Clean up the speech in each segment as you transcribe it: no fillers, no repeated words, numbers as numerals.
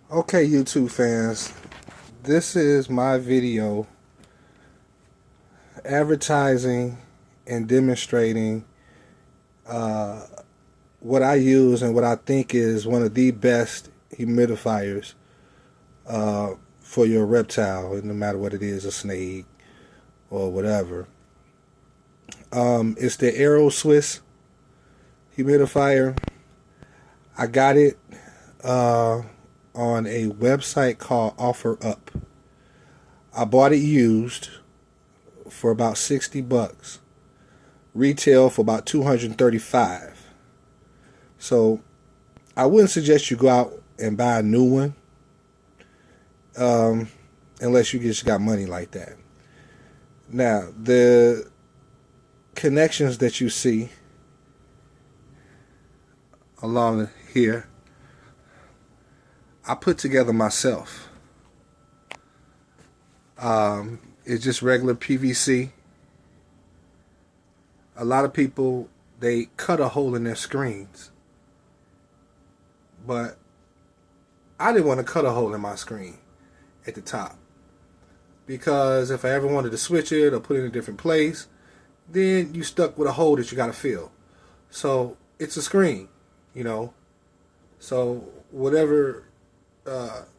Okay, YouTube fans, this is my video advertising and demonstrating what I use and what I think is one of the best humidifiers for your reptile, no matter what it is, a snake or whatever. It's the Aero Swiss humidifier. I got it on a website called OfferUp. I bought it used for about 60 bucks. Retail for about 235. So I wouldn't suggest you go out and buy a new one unless you just got money like that. Now, the connections that you see along here, I put together myself. It's just regular PVC. A lot of people, they cut a hole in their screens, but I didn't want to cut a hole in my screen at the top, because if I ever wanted to switch it or put it in a different place, then you stuck with a hole that you got to fill. So it's a screen, you know. So whatever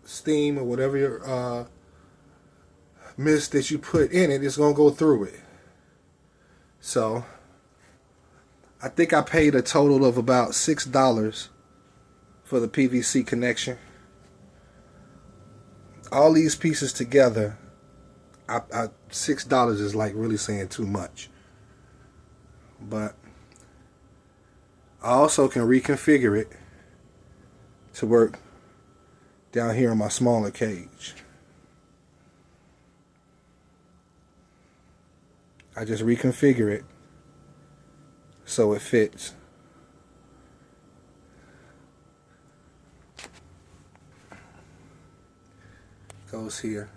steam or whatever your mist that you put in it is going to go through it. So I think I paid a total of about $6 for the PVC connection. All these pieces together, $6 is like really saying too much. But I also can reconfigure it to work down here in my smaller cage. I just reconfigure it so it fits. Goes here.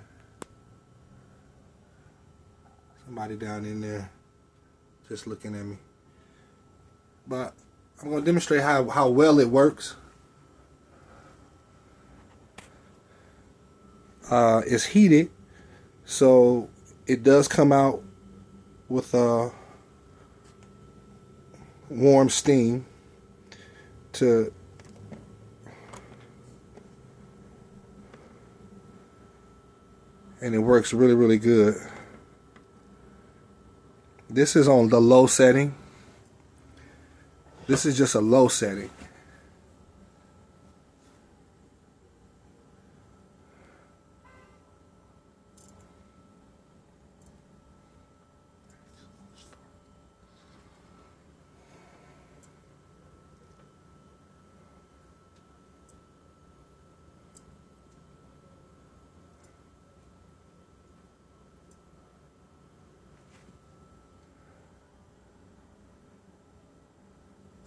Somebody down in there just looking at me. But I'm going to demonstrate how well it works. It's heated, so it does come out with warm steam and it works really, really good. This is on the low setting. This is just a low setting.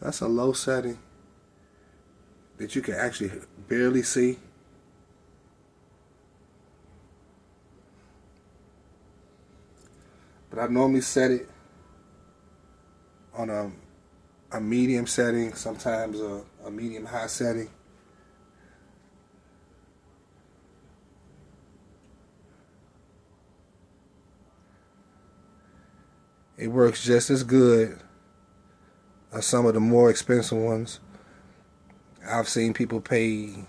That's a low setting that you can actually barely see. But I normally set it on a medium setting, sometimes a medium high setting. It works just as good as some of the more expensive ones. I've seen people pay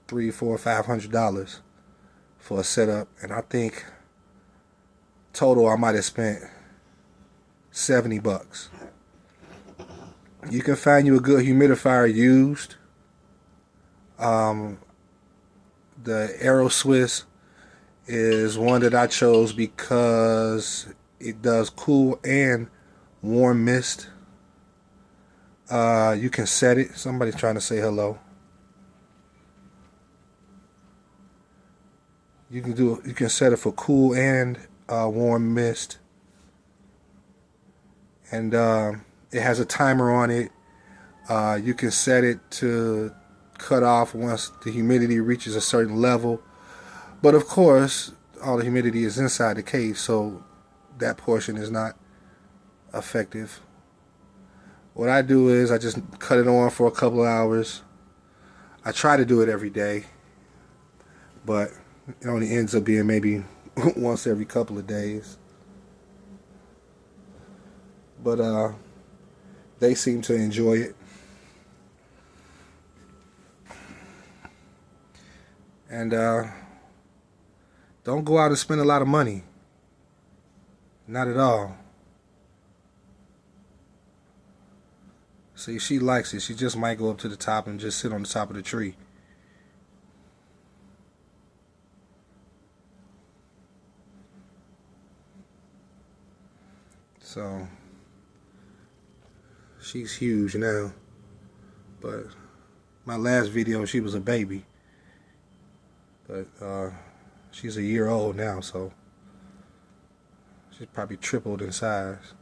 $300, $400, $500 for a setup, and I think total I might have spent 70 bucks. You can find you a good humidifier used. The Aero Swiss is one that I chose because it does cool and warm mist. You can set it. Somebody's trying to say hello. You can set it for cool and warm mist. And it has a timer on it. You can set it to cut off once the humidity reaches a certain level. But of course, all the humidity is inside the cage, so that portion is not effective. What I do is I just cut it on for a couple of hours. I try to do it every day. but it only ends up being maybe once every couple of days. But they seem to enjoy it. And don't go out and spend a lot of money. Not at all. See, she likes it. She just might go up to the top and just sit on the top of the tree. So, she's huge now. But my last video, she was a baby. But she's a year old now, so she's probably tripled in size.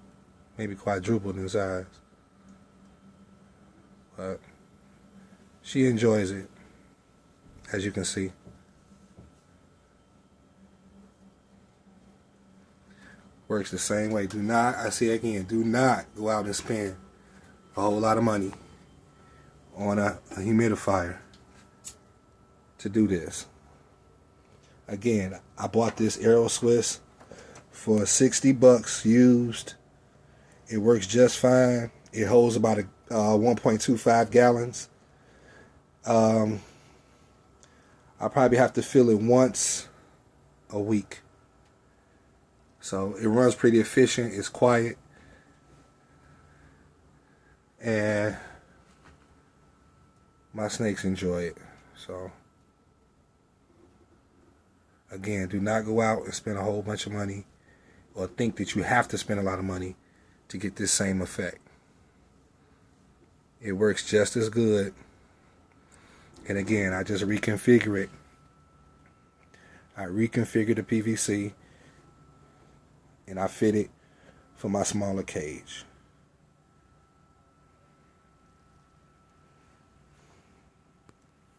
Maybe quadrupled in size. But she enjoys it, as you can see. Works the same way. Do not, I say again, do not go out and spend a whole lot of money on a humidifier to do this. Again, I bought this Aero Swiss for $60 used. It works just fine. It holds about 1.25 gallons. I probably have to fill it once a week. So it runs pretty efficient. It's quiet. And my snakes enjoy it. So again, do not go out and spend a whole bunch of money or think that you have to spend a lot of money to get this same effect. It works just as good. And again, I just reconfigure it. I reconfigure the PVC and I fit it for my smaller cage.